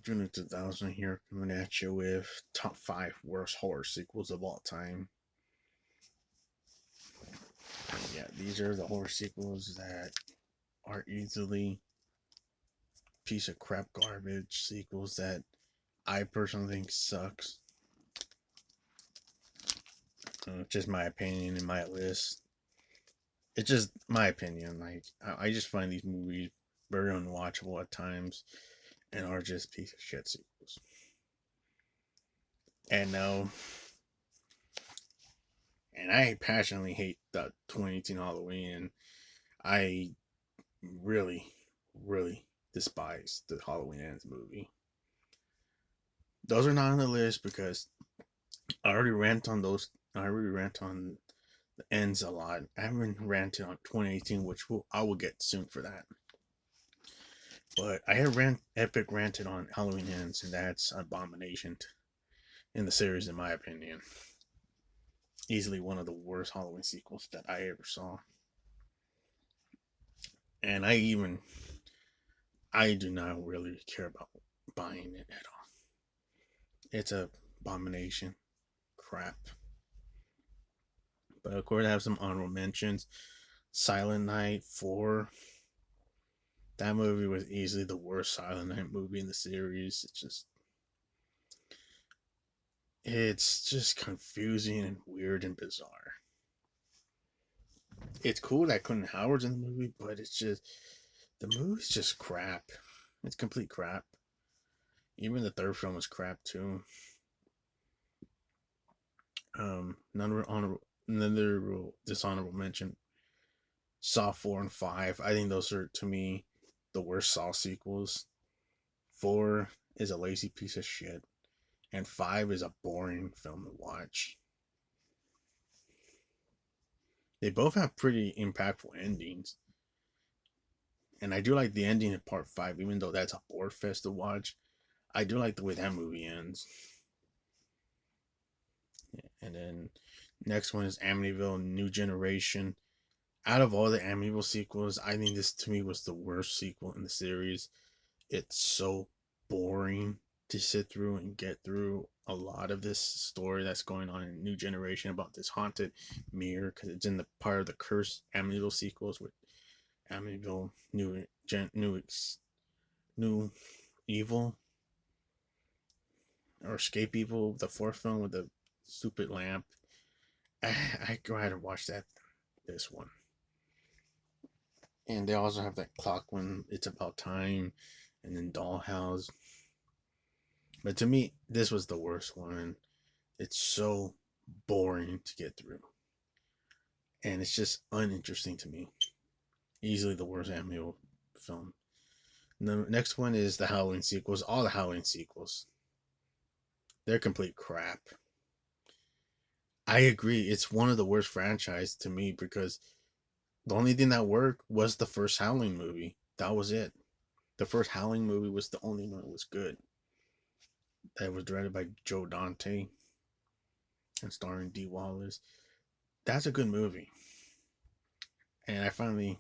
June 2000 here, coming at you with top 5 worst horror sequels of all time. Yeah, these are the horror sequels that are easily piece of crap garbage sequels that I personally think sucks. Just my opinion in my list. It's just my opinion. Like I just find these movies very unwatchable at times and are just piece of shit sequels. And now, and I passionately hate the 2018 Halloween. And I really, really despise the Halloween Ends movie. Those are not on the list because I already rant on those. I already rant on the ends a lot. I haven't ranted on 2018, which I will get soon for that. But I have epic ranted on Halloween Ends, and that's Abomination in the series, in my opinion. Easily one of the worst Halloween sequels that I ever saw. And I do not really care about buying it at all. It's a abomination crap. But of course, I have some honorable mentions. Silent Night 4. That movie was easily the worst Silent Night movie in the series. It's just confusing and weird and bizarre. It's cool that Clint Howard's in the movie, but the movie's just crap. It's complete crap. Even the third film was crap too. Another dishonorable mention. Saw 4 and 5. I think those are, to me, the worst Saw sequels. 4 is a lazy piece of shit, and 5 is a boring film to watch. They both have pretty impactful endings, and I do like the ending in part 5, even though that's a bore fest to watch. I do like the way that movie ends. And then next one is Amityville New Generation. Out of all the Amityville sequels, I think this to me was the worst sequel in the series. It's so boring to sit through and get through a lot of this story that's going on in New Generation about this haunted mirror, because it's in the part of the cursed Amityville sequels with Amityville New Evil or Escape Evil, the fourth film with the stupid lamp. I go ahead and watch this one. And they also have that clock when it's about time, and then Dollhouse. But to me, this was the worst one. It's so boring to get through, and it's just uninteresting to me. Easily the worst Amityville film. And the next one is the Halloween sequels. All the Halloween sequels, they're complete crap. I agree. It's one of the worst franchise to me because the only thing that worked was the first Howling movie. That was it. The first Howling movie was the only one that was good. That was directed by Joe Dante and starring Dee Wallace. That's a good movie. And I finally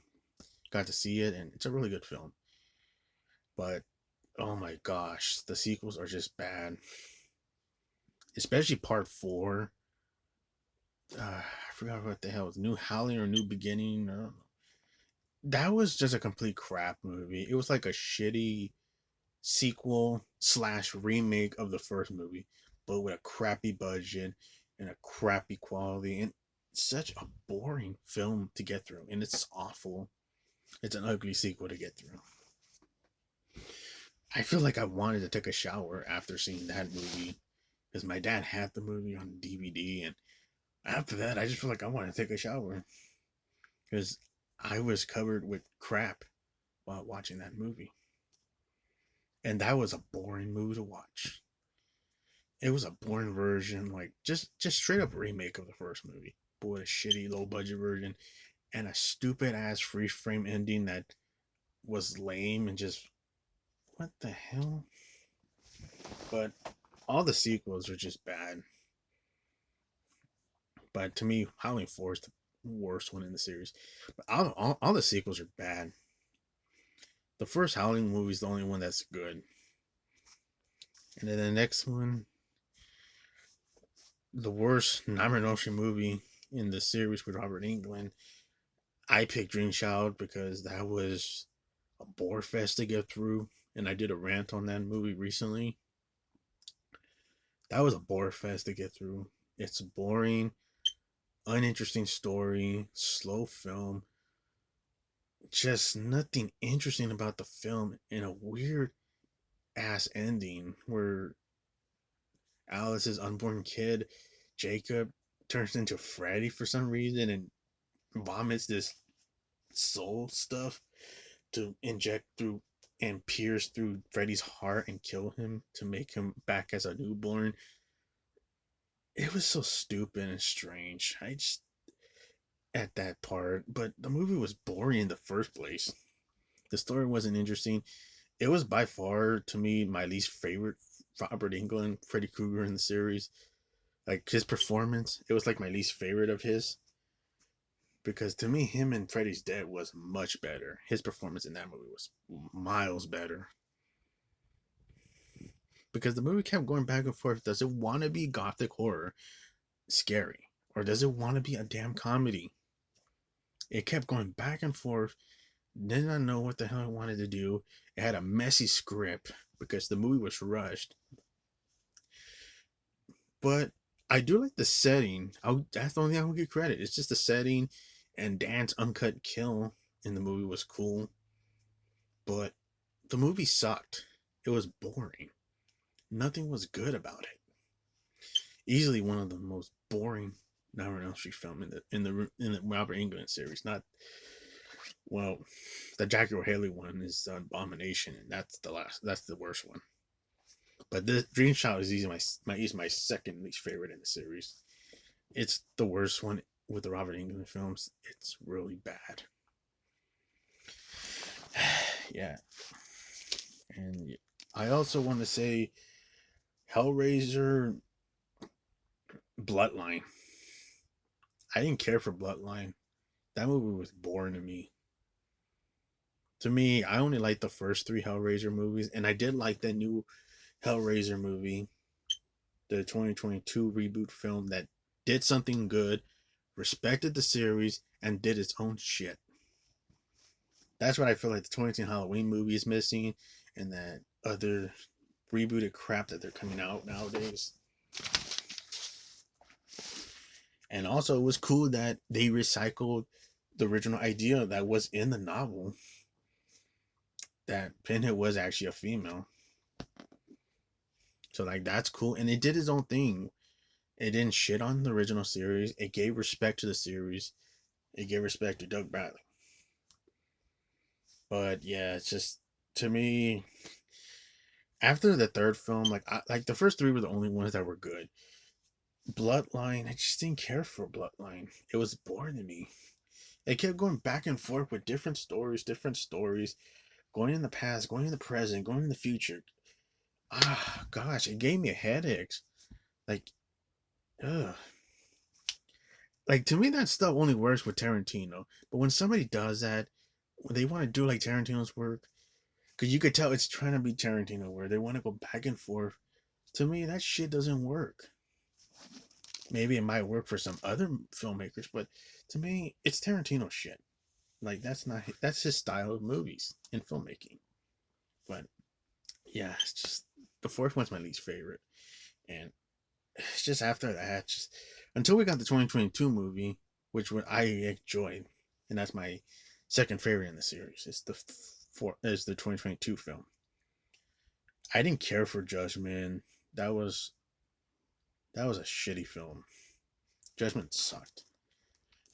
got to see it, and it's a really good film. But oh my gosh, the sequels are just bad. Especially part 4. I forgot what the hell was New Howling or New Beginning. That was just a complete crap movie. It was like a shitty sequel slash remake of the first movie, but with a crappy budget and a crappy quality, and such a boring film to get through. And it's awful. It's an ugly sequel to get through. I feel like I wanted to take a shower after seeing that movie because my dad had the movie on DVD, and after that, I just feel like I want to take a shower because I was covered with crap while watching that movie. And that was a boring movie to watch. It was a boring version, like just straight up remake of the first movie, but with a shitty low budget version and a stupid ass freeze frame ending that was lame and just what the hell. But all the sequels are just bad. But to me, Howling 4 is the worst one in the series. But all the sequels are bad. The first Howling movie is the only one that's good. And then the next one, the worst Nightmare on Elm Street movie in the series with Robert Englund. I picked Dream Child because that was a bore fest to get through, and I did a rant on that movie recently. That was a bore fest to get through. It's boring, uninteresting story, slow film, just nothing interesting about the film, and a weird ass ending where Alice's unborn kid, Jacob, turns into Freddy for some reason and vomits this soul stuff to inject through and pierce through Freddy's heart and kill him to make him back as a newborn. It was so stupid and strange. I just at that part, but the movie was boring in the first place. The story wasn't interesting. It was by far to me my least favorite Robert Englund, Freddy Krueger in the series. Like his performance, it was like my least favorite of his because to me, him in Freddy's Dead was much better. His performance in that movie was miles better because the movie kept going back and forth. Does it want to be gothic horror, scary, or does it want to be a damn comedy? It kept going back and forth. Did not know what the hell it wanted to do. It had a messy script because the movie was rushed. But I do like the setting. That's the only thing I would give credit. It's just the setting, and Dan's uncut kill in the movie was cool. But the movie sucked. It was boring. Nothing was good about it. Easily one of the most boring Nightmare on Elm Street film in the Robert Englund series. Not well, the Jackie O'Haley one is Abomination, and that's the last. That's the worst one. But the Dream Child is easily my second least favorite in the series. It's the worst one with the Robert Englund films. It's really bad. Yeah, and I also want to say Hellraiser Bloodline. I didn't care for Bloodline. That movie was boring to me. To me, I only liked the first three Hellraiser movies, and I did like the new Hellraiser movie, the 2022 reboot film that did something good, respected the series, and did its own shit. That's what I feel like the 2018 Halloween movie is missing, and that other rebooted crap that they're coming out nowadays. And also, it was cool that they recycled the original idea that was in the novel that Pinhead was actually a female. So, like, that's cool. And it did its own thing. It didn't shit on the original series, it gave respect to the series, it gave respect to Doug Bradley. But yeah, it's just, to me, after the third film, like the first three were the only ones that were good. Bloodline, I just didn't care for Bloodline. It was boring to me. It kept going back and forth with different stories, going in the past, going in the present, going in the future. Ah, gosh, it gave me headaches. Like, ugh. Like to me, that stuff only works with Tarantino. But when somebody does that, when they want to do like Tarantino's work, because you could tell it's trying to be Tarantino, where they want to go back and forth. To me, that shit doesn't work. Maybe it might work for some other filmmakers, but to me, it's Tarantino shit. Like that's his style of movies and filmmaking. But yeah, it's just the fourth one's my least favorite, and it's just after that, just until we got the 2022 movie, which I enjoyed, and that's my second favorite in the series. It's the 2022 film. I didn't care for Judgment. That was that was a shitty film. Judgment sucked.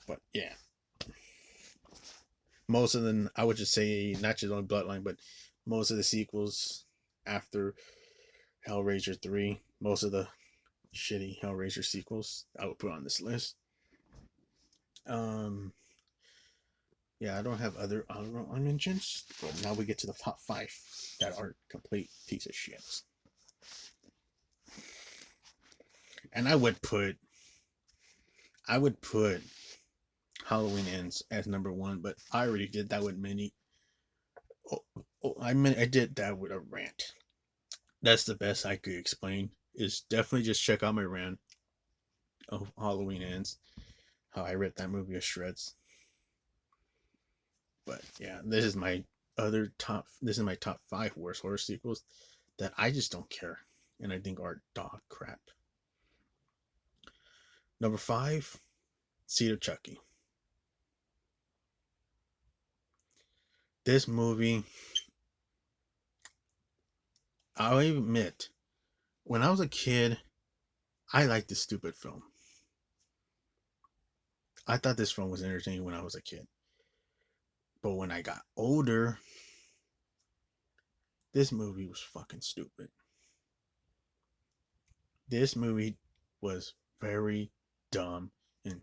But yeah, most of them, I would just say, not just on Bloodline, but most of the sequels after Hellraiser 3, most of the shitty Hellraiser sequels, I would put on this list. Um, yeah, I don't have other honorable mentions, but now we get to the top 5 that are complete piece of shit. And I would put Halloween Ends as number 1, but I already did that with many. I did that with a rant. That's the best I could explain. Is definitely just check out my rant of Halloween Ends. How I ripped that movie to shreds. But yeah, this is my other top. This is my top 5 worst horror sequels that I just don't care, and I think are dog crap. Number 5, Seed of Chucky. This movie, I'll admit, when I was a kid, I liked this stupid film. I thought this film was entertaining when I was a kid. But when I got older, this movie was fucking stupid. This movie was very dumb and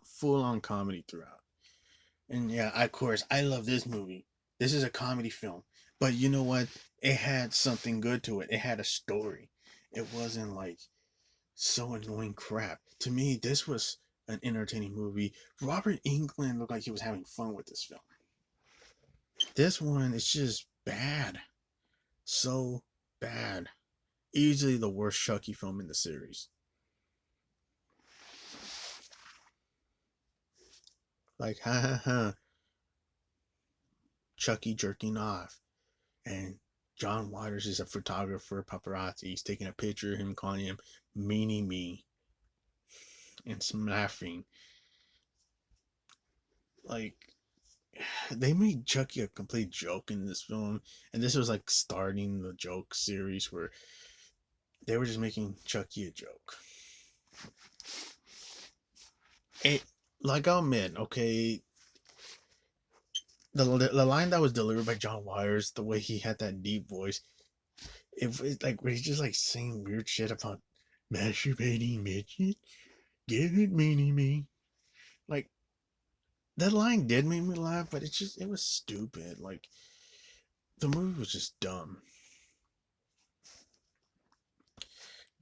full on comedy throughout. And yeah, of course, I love this movie. This is a comedy film. But you know what? It had something good to it. It had a story. It wasn't like so annoying crap. To me, this was an entertaining movie. Robert Englund looked like he was having fun with this film. This one is just bad. So bad. Easily the worst Chucky film in the series. Like, ha ha ha. Chucky jerking off. And John Waters is a photographer, paparazzi. He's taking a picture of him, calling him Meanie Me. And some laughing. Like, they made Chucky a complete joke in this film. And this was like starting the joke series where they were just making Chucky a joke. It, like, I'll admit, okay, the line that was delivered by John Waters, the way he had that deep voice, it like where he's just like saying weird shit about masturbating midget, give it me. Like that line did make me laugh, but it was stupid. Like the movie was just dumb.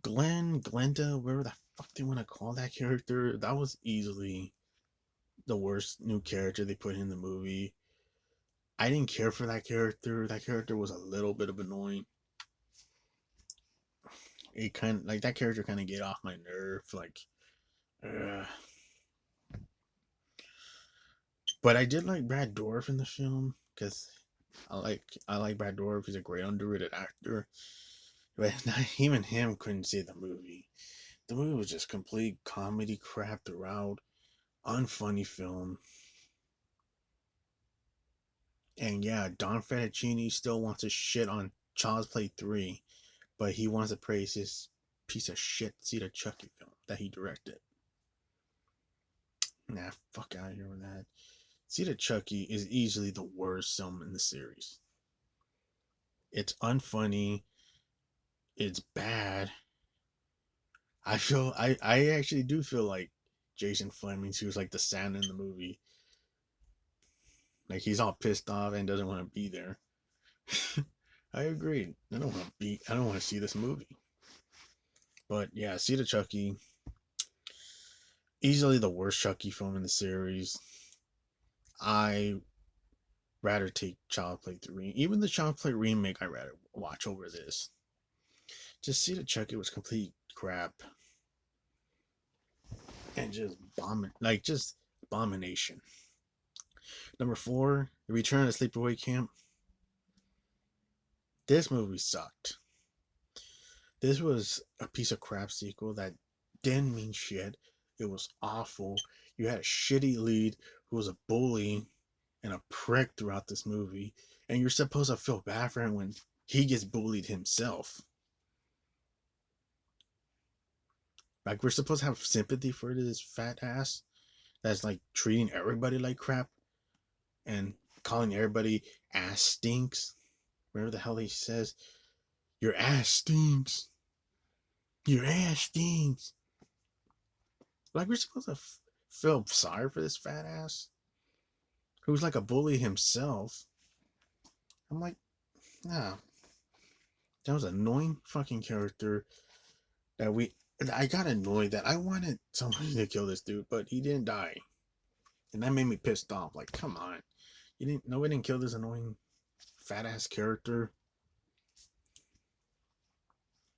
Glenda, whatever the fuck they want to call that character, that was easily the worst new character they put in the movie. I didn't care for that character. That character was a little bit of annoying. It kind of like that character kind of get off my nerve. Like, uh. But I did like Brad Dourif in the film because I like Brad Dourif. He's a great underrated actor. But not, even him couldn't see the movie. The movie was just complete comedy crap throughout. Unfunny film. And yeah, Don Fettuccine still wants to shit on Child's Play 3, but he wants to praise his piece of shit Seed of Chucky film that he directed. Nah, fuck out of here with that. Seed of Chucky is easily the worst film in the series. It's unfunny. It's bad. I actually do feel like Jason Fleming. He was like the Santa in the movie. Like he's all pissed off and doesn't want to be there. I agree. I don't want to see this movie. But yeah, Seed of Chucky. Easily the worst Chucky film in the series. I rather take Child Play 3. Even the Child Play remake I rather watch over this. Just Seed of Chucky was complete crap. And just just abomination. Number 4, The Return of Sleepaway Camp. This movie sucked. This was a piece of crap sequel that didn't mean shit. It was awful. You had a shitty lead who was a bully and a prick throughout this movie, and you're supposed to feel bad for him when he gets bullied himself. Like we're supposed to have sympathy for this fat ass that's like treating everybody like crap and calling everybody ass stinks. Whatever the hell he says. Your ass stinks. Your ass stinks. Like we're supposed to feel sorry for this fat ass who's like a bully himself. I'm like, nah. That was an annoying fucking character that I got annoyed that I wanted somebody to kill this dude, but he didn't die. And that made me pissed off. Like, come on. Nobody didn't kill this annoying fat ass character.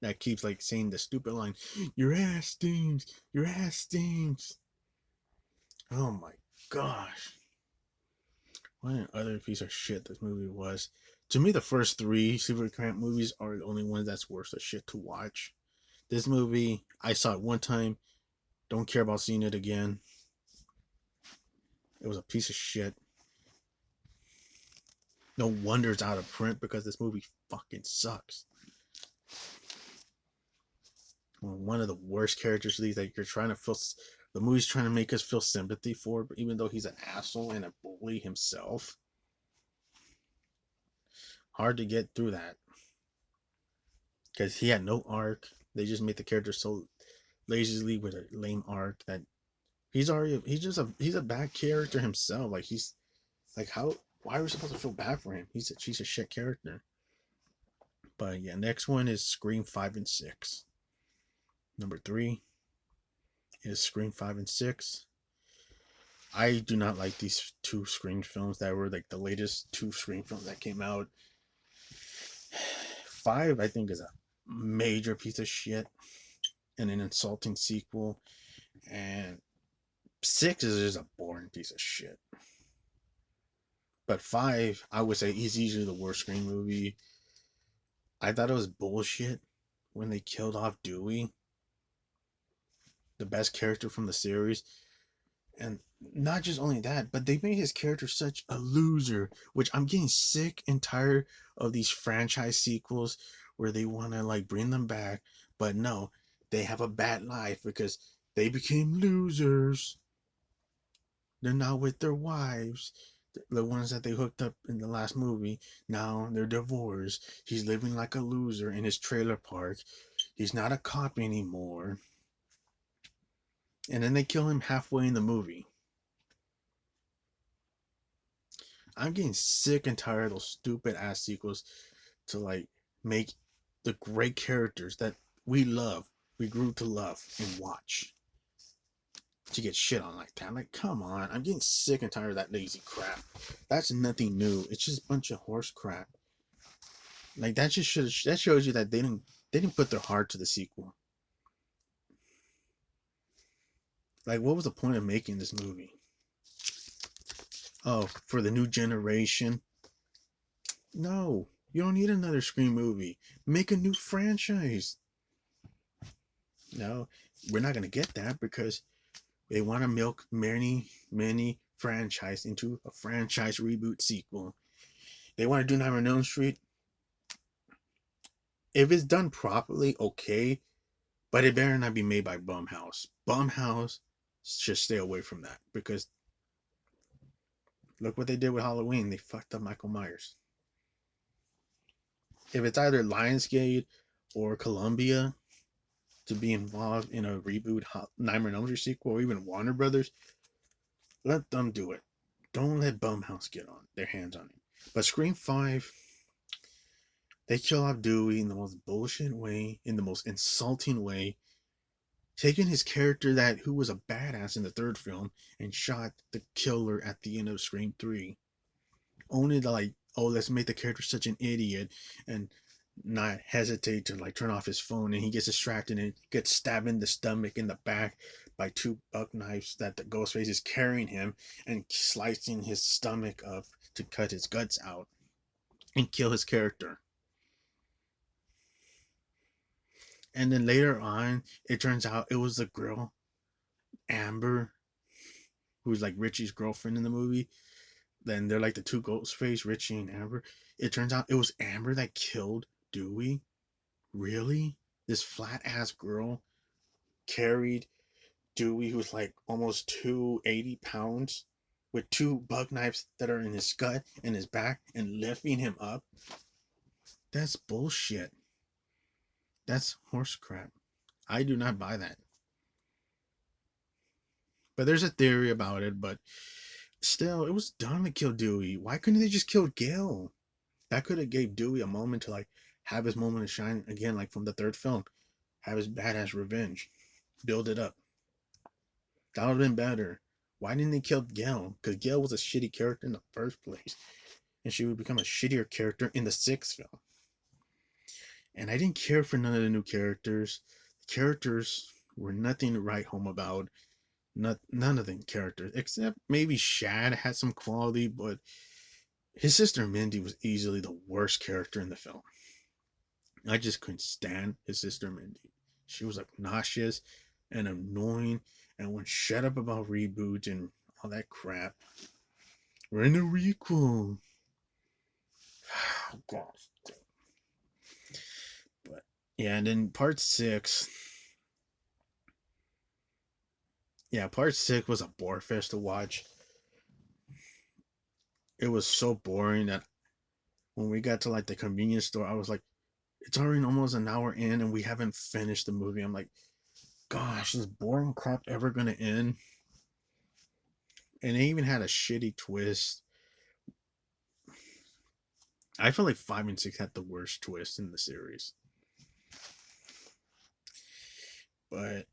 that keeps like saying the stupid line, "Your ass stinks, your ass stinks." Oh my gosh. What an other piece of shit this movie was. To me, the first three Supertramp movies are the only ones that's worth the shit to watch. This movie, I saw it one time, don't care about seeing it again. It was a piece of shit. No wonder it's out of print because this movie fucking sucks. One of the worst characters that you're trying to feel. The movie's trying to make us feel sympathy for, but even though he's an asshole and a bully himself, hard to get through that because he had no arc. They just made the character so lazily with a lame arc that he's a bad character himself. Like he's like how why are we supposed to feel bad for him? She's a shit character. But yeah, next one is Scream 5 and 6. Number 3 is Scream 5 and 6. I do not like these two Scream films that were like the latest two Scream films that came out. 5, I think, is a major piece of shit and an insulting sequel. And 6 is just a boring piece of shit. But 5, I would say, is easily the worst Scream movie. I thought it was bullshit when they killed off Dewey, the best character from the series. And not just only that, but they made his character such a loser, which I'm getting sick and tired of these franchise sequels where they want to like bring them back, but no, they have a bad life because they became losers. They're not with their wives, the ones that they hooked up in the last movie. Now they're divorced. He's living like a loser in his trailer park. He's not a cop anymore. And then they kill him halfway in the movie. I'm getting sick and tired of those stupid ass sequels to like make the great characters that we love, we grew to love and watch, to get shit on like that. I'm like, come on, I'm getting sick and tired of that lazy crap. That's nothing new. It's just a bunch of horse crap. Like that that shows you that they didn't put their heart to the sequel. Like, what was the point of making this movie? Oh, for the new generation? No, you don't need another Scream movie. Make a new franchise. No, we're not gonna get that because they want to milk many franchise into a franchise reboot sequel. They want to do Nightmare on Elm Street. If it's done properly, okay, but it better not be made by Blumhouse. Blumhouse should stay away from that because look what they did with Halloween. They fucked up Michael Myers. If it's either Lionsgate or Columbia to be involved in a reboot Nightmare on Elm Street sequel, or even Warner Brothers, let them do it. Don't let Blumhouse get on their hands on it. But Scream 5, they kill off Dewey in the most bullshit way, in the most insulting way, taking his character who was a badass in the third film and shot the killer at the end of Scream 3. Only to like, oh, let's make the character such an idiot and not hesitate to like turn off his phone, and he gets distracted and gets stabbed in the stomach, in the back, by 2 buck knives that the Ghostface is carrying him and slicing his stomach up to cut his guts out and kill his character. And then later on, it turns out it was the girl, Amber, who's like Richie's girlfriend in the movie. Then they're like the 2 Ghostface, Richie and Amber. It turns out it was Amber that killed Dewey. Really? This flat ass girl carried Dewey, who's like almost 280 pounds, with 2 buck knives that are in his gut and his back, and lifting him up. That's bullshit. That's horse crap. I do not buy that. But there's a theory about it, but still, it was dumb to kill Dewey. Why couldn't they just kill Gale? That could have gave Dewey a moment to like have his moment of shine again, like from the third film. Have his badass revenge. Build it up. That would have been better. Why didn't they kill Gale? Because Gale was a shitty character in the first place. And she would become a shittier character in the 6th film. And I didn't care for none of the new characters. The characters were nothing to write home about. None of the characters, except maybe Shad had some quality, but his sister Mindy was easily the worst character in the film. I just couldn't stand his sister Mindy. She was obnoxious and annoying and wouldn't shut up about reboots and all that crap. We're in a requel. Oh, gosh. But yeah, and then part six. Yeah, part six was a bore fest to watch. It was so boring that when we got to like the convenience store, I was like, it's already almost an hour in and we haven't finished the movie. I'm like, gosh, is boring crap ever gonna end? And it even had a shitty twist. I feel like 5 and 6 had the worst twist in the series. But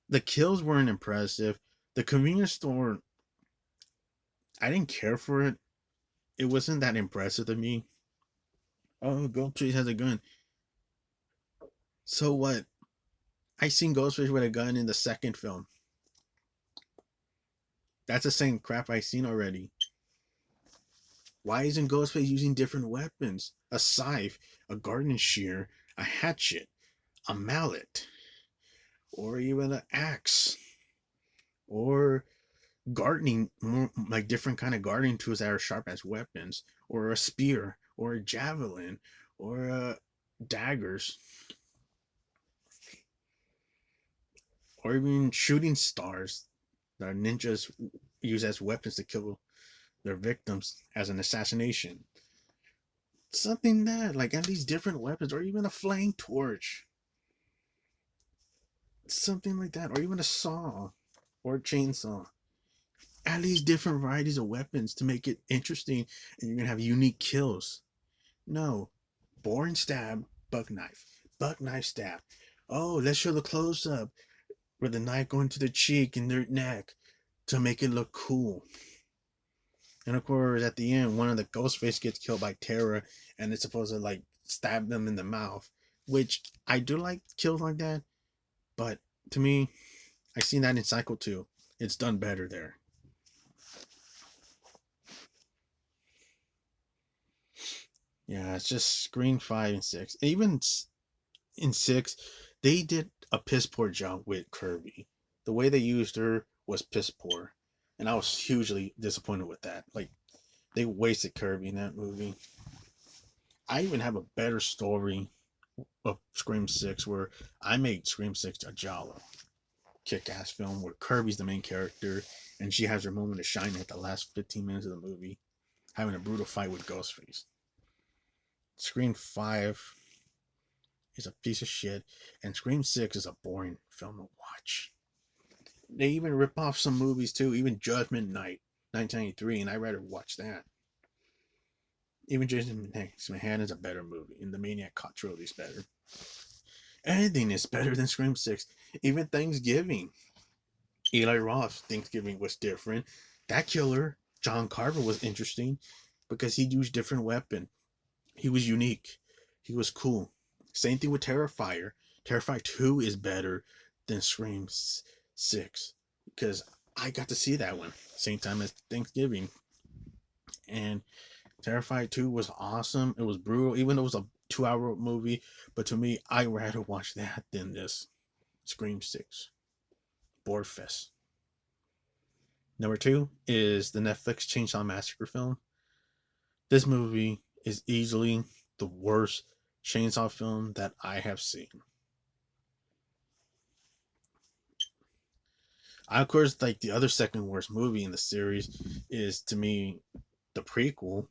the kills weren't impressive. The convenience store, I didn't care for it. It wasn't that impressive to me. Oh, Ghostface has a gun. So what? I seen Ghostface with a gun in the second film. That's the same crap I seen already. Why isn't Ghostface using different weapons? A scythe, a garden shear, a hatchet, a mallet, or even an axe, or gardening, more like different kind of gardening tools that are sharp as weapons, or a spear, or a javelin, or daggers, or even shooting stars that ninjas use as weapons to kill their victims as an assassination. Something that, like, at least different weapons, or even a flame torch, something like that, or even a saw or a chainsaw. At least different varieties of weapons to make it interesting, and you're gonna have unique kills. No, boring stab, buck knife stab. Oh, let's show the close up with the knife going to the cheek and their neck to make it look cool. And of course, at the end, one of the Ghostface gets killed by Terra, and it's supposed to like stab them in the mouth. Which I do like kills like that, but to me, I seen that in Cycle 2. It's done better there. Yeah, it's just Screen 5 and 6. Even in 6, they did a piss poor job with Kirby. The way they used her was piss poor. And I was hugely disappointed with that. Like, they wasted Kirby in that movie. I even have a better story of Scream 6 where I made Scream 6 a Jalo kick ass film where Kirby's the main character and she has her moment of shining at the last 15 minutes of the movie, having a brutal fight with Ghostface. Scream 5 is a piece of shit, and Scream 6 is a boring film to watch. They even rip off some movies too, even Judgment Night, 1993, and I'd rather watch that. Even Jason Manhattan is a better movie, and the Maniac Cop trilogy is better. Anything is better than Scream 6. Even Thanksgiving. Eli Roth's Thanksgiving was different. That killer, John Carver, was interesting because he used different weapon. He was unique. He was cool. Same thing with Terrifier. Terrifier 2 is better than Scream 6 because I got to see that one same time as Thanksgiving. And Terrifier 2 was awesome. It was brutal, even though it was a 2-hour movie. But to me, I'd rather watch that than this Scream 6. Bored fest. Number 2 is the Netflix Chainsaw Massacre film. This movie is easily the worst chainsaw film that I have seen. Of course, like the other second worst movie in the series is to me the prequel,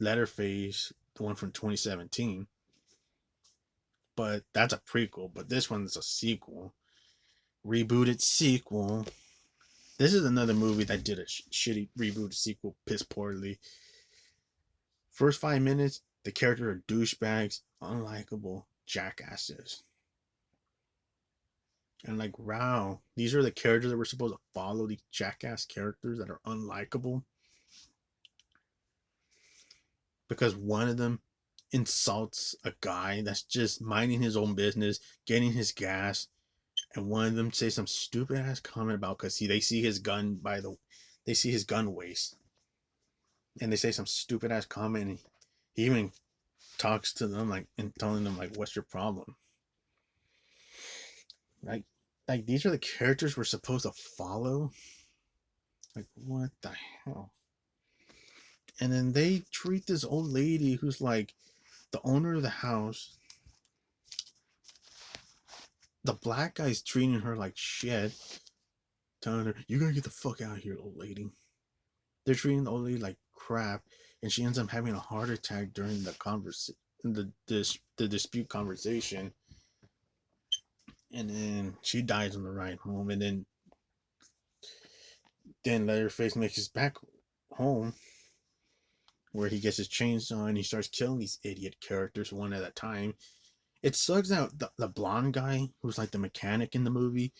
Letterface, the one from 2017. But that's a prequel. But this one's a sequel, rebooted sequel. This is another movie that did a shitty rebooted sequel piss poorly. First 5 minutes, the characters are douchebags, unlikable jackasses. And like, wow, these are the characters that we're supposed to follow, these jackass characters that are unlikable. Because one of them insults a guy that's just minding his own business, getting his gas, and one of them say some stupid ass comment about because they see his gun they see his gun waist, and they say some stupid ass comment, and he even talks to them like and telling them like, "What's your problem?" Like, these are the characters we're supposed to follow. Like, what the hell? And then they treat this old lady who's like the owner of the house. The black guy's treating her like shit, telling her, "You gotta get the fuck out of here, old lady." They're treating the old lady like crap, and she ends up having a heart attack during the dispute conversation, and then she dies on the ride home. And then Leatherface makes his back home, where he gets his chainsaw and he starts killing these idiot characters one at a time. It sucks that the blonde guy who's like the mechanic in the movie,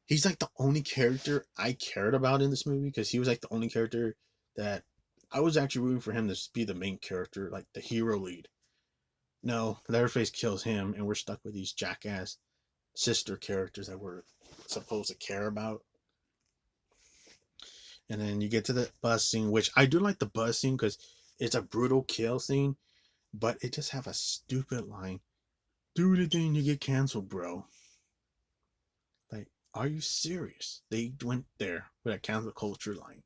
he's like the only character I cared about in this movie, because he was like the only character that I was actually rooting for him to be the main character, like the hero lead. No, Leatherface kills him, and we're stuck with these jackass sister characters that we're supposed to care about. And then you get to the bus scene, which I do like the bus scene because it's a brutal kill scene, but it just have a stupid line. Do the thing, you get canceled, bro. Like, are you serious? They went there with a cancel culture line.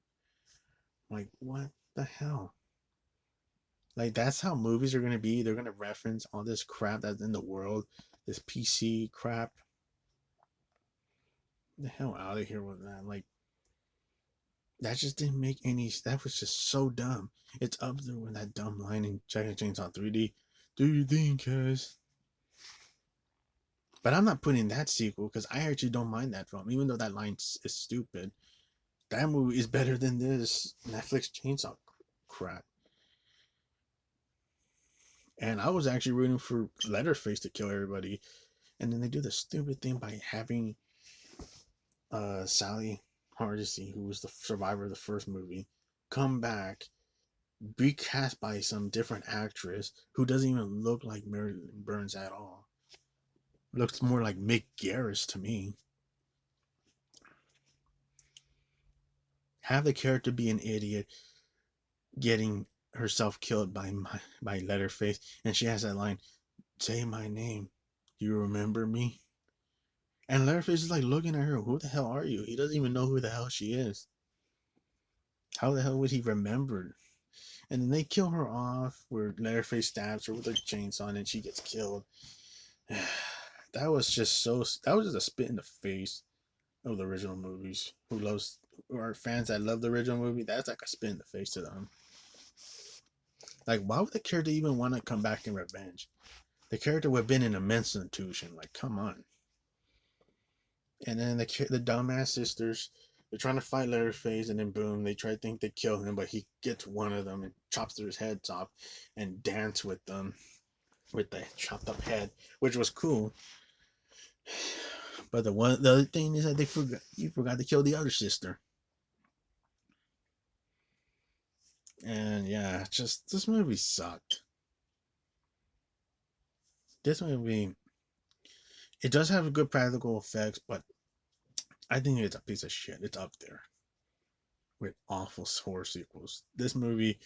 Like, what the hell? Like, that's how movies are gonna be. They're gonna reference all this crap that's in the world, this PC crap. The hell out of here with that. Like, that just didn't make any. That was just so dumb. It's up there with that dumb line in Texas Chainsaw 3D. Do you think, cuz? But I'm not putting that sequel because I actually don't mind that film, even though that line is stupid. That movie is better than this Netflix Chainsaw crap. And I was actually rooting for Leatherface to kill everybody, and then they do the stupid thing by having Sally Hardesty, who was the survivor of the first movie, come back, be cast by some different actress who doesn't even look like Marilyn Burns at all. Looks more like Mick Garris to me. Have the character be an idiot, getting herself killed by Leatherface, and she has that line, "Say my name. Do you remember me?" And Leatherface is like looking at her, "Who the hell are you?" He doesn't even know who the hell she is. How the hell would he remember? And then they kill her off, where Leatherface stabs her with a chainsaw, and she gets killed. That was just a spit in the face of the original movies. Who are fans that love the original movie, that's like a spit in the face to them. Like, why would the character even want to come back in revenge? The character would have been in a mental institution. Like, come on. And then the dumbass sisters, they're trying to fight Leatherface, and then boom, they try to think they kill him, but he gets one of them and chops their heads off and dance with them with the chopped up head, which was cool. But the other thing is that you forgot to kill the other sister. And yeah, just this movie sucked. This movie, it does have good practical effects, but I think it's a piece of shit. It's up there with awful horror sequels. This movie,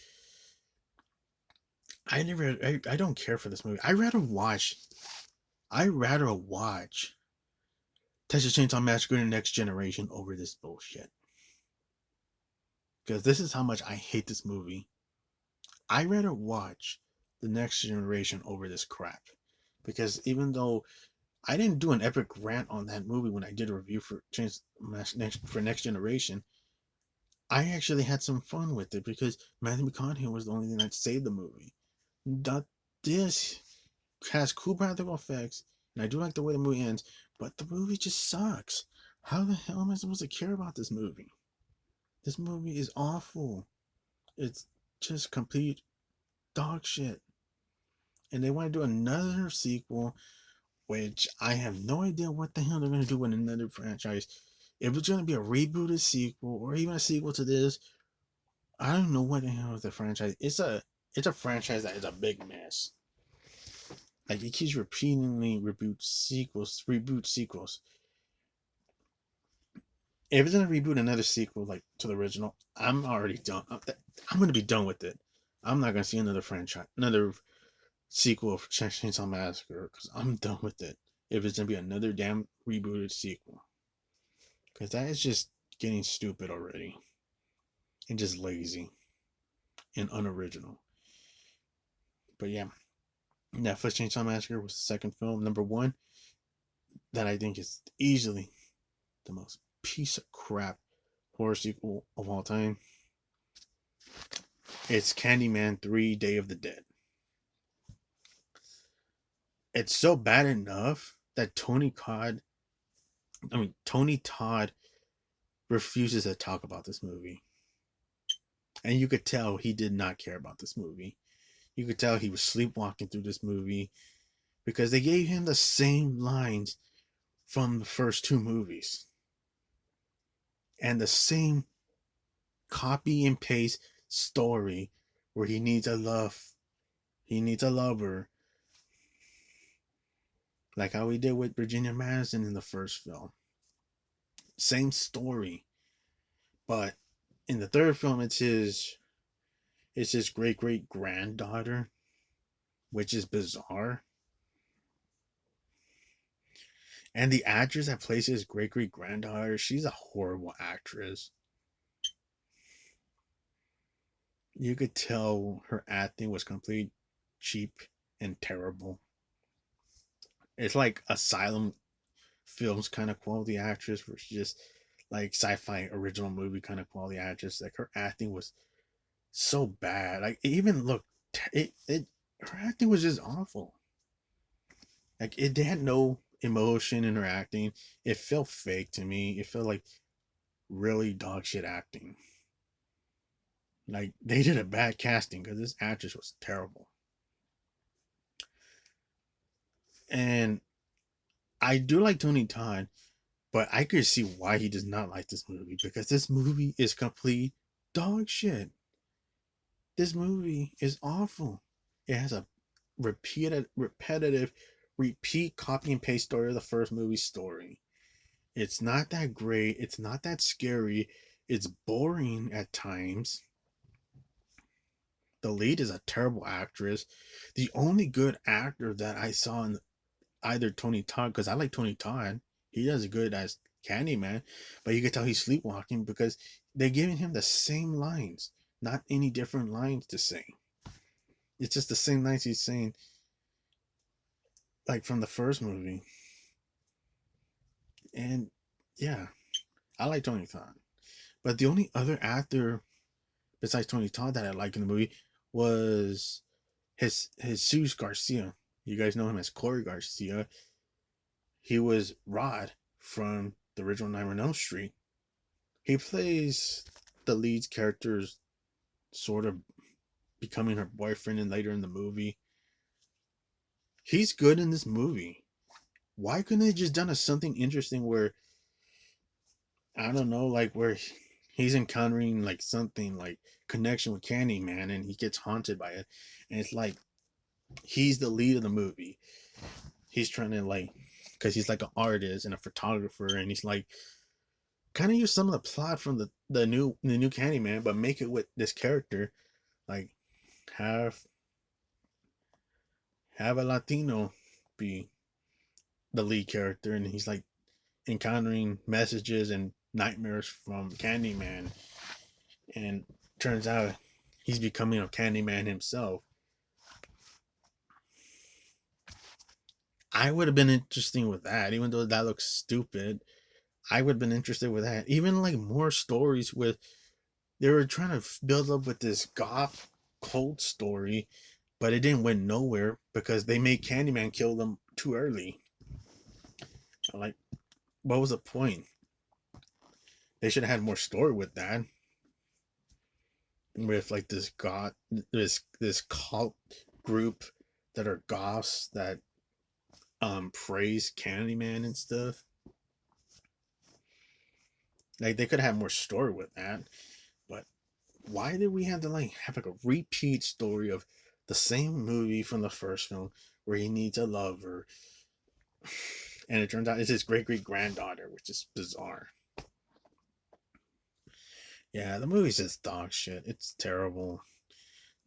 I don't care for this movie. I rather watch Texas Chainsaw Massacre: The Next Generation over this bullshit. Because this is how much I hate this movie. I rather watch The Next Generation over this crap. Because even though I didn't do an epic rant on that movie when I did a review for Next Generation, I actually had some fun with it because Matthew McConaughey was the only thing that saved the movie. This has cool practical effects, and I do like the way the movie ends, but the movie just sucks. How the hell am I supposed to care about this movie? This movie is awful. It's just complete dog shit. And they want to do another sequel, which I have no idea what the hell they're going to do with another franchise. If it's going to be a rebooted sequel or even a sequel to this, I don't know what the hell is the franchise. It's a franchise that is a big mess. Like it keeps repeatedly reboot sequels. If it's gonna reboot another sequel like to the original, I'm already done. I'm gonna be done with it. I'm not gonna see another franchise, another sequel of Chainsaw Massacre because I'm done with it. If it's gonna be another damn rebooted sequel, because that is just getting stupid already and just lazy and unoriginal. But yeah, Netflix Chainsaw Massacre was the second film. Number one, that I think is easily the most piece of crap horror sequel of all time. It's Candyman 3 Day of the Dead. It's so bad enough that Tony Todd refuses to talk about this movie. And you could tell he did not care about this movie. You could tell he was sleepwalking through this movie because they gave him the same lines from the first two movies and the same copy and paste story where he needs a lover, like how we did with Virginia Madison in the first film. Same story, but in the third film, it's his great granddaughter, which is bizarre. And the actress that plays his great granddaughter, she's a horrible actress. You could tell her acting was complete cheap and terrible. It's like Asylum Films kind of quality actress, where she's just like sci-fi original movie kind of quality actress. Like her acting was so bad. Like it even looked it her acting was just awful. Like it had no emotion in her acting. It felt fake to me. It felt like really dog shit acting. Like they did a bad casting because this actress was terrible. And I do like Tony Todd, but I could see why he does not like this movie because this movie is complete dog shit. This movie is awful. It has a repetitive, repeat copy and paste story of the first movie's story. It's not that great. It's not that scary. It's boring at times. The lead is a terrible actress. The only good actor that I saw in either Tony Todd, because I like Tony Todd, he does good as Candyman, but you can tell he's sleepwalking because they're giving him the same lines, not any different lines to say. It's just the same lines he's saying, like from the first movie. And yeah, I like Tony Todd. But the only other actor besides Tony Todd that I like in the movie was his Jesus Garcia. You guys know him as Corey Garcia. He was Rod from the original Nightmare on Elm Street. He plays the lead's character's sort of becoming her boyfriend and later in the movie. He's good in this movie. Why couldn't they just done something interesting where I don't know, like where he's encountering like something like connection with Candyman and he gets haunted by it, and it's like he's the lead of the movie. He's trying to like, because he's like an artist and a photographer, and he's like kind of use some of the plot from the new Candyman, but make it with this character, like have a Latino be the lead character, and he's like encountering messages and nightmares from Candyman, and turns out he's becoming a Candyman himself. I would have been interesting with that, even though that looks stupid. I would have been interested with that. Even like more stories with they were trying to build up with this goth cult story, but it didn't went nowhere because they made Candyman kill them too early. Like, what was the point? They should have had more story with that. With like this goth, this cult group that are goths that praise Candyman and stuff. Like they could have more story with that, but why did we have to like have like a repeat story of the same movie from the first film where he needs a lover, and it turns out it's his great great granddaughter, which is bizarre. Yeah, the movie's just dog shit. It's terrible.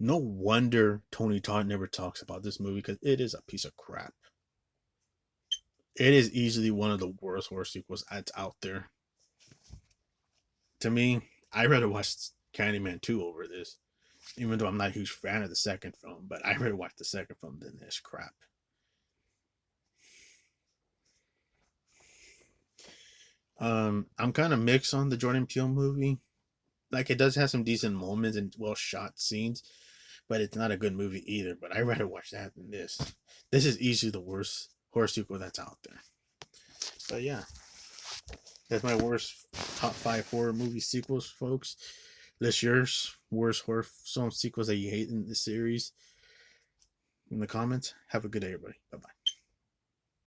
No wonder Tony Todd never talks about this movie because it is a piece of crap. It is easily one of the worst horror sequels that's out there. To me, I'd rather watch Candyman 2 over this, even though I'm not a huge fan of the second film, but I'd rather watch the second film than this crap. I'm kind of mixed on the Jordan Peele movie. Like, it does have some decent moments and well shot scenes, but it's not a good movie either. But I'd rather watch that than this. This is easily the worst horror sequel that's out there. But yeah, that's my worst top 5 horror movie sequels, folks. List yours worst horror film sequels that you hate in the series in the comments. Have a good day, everybody. Bye bye.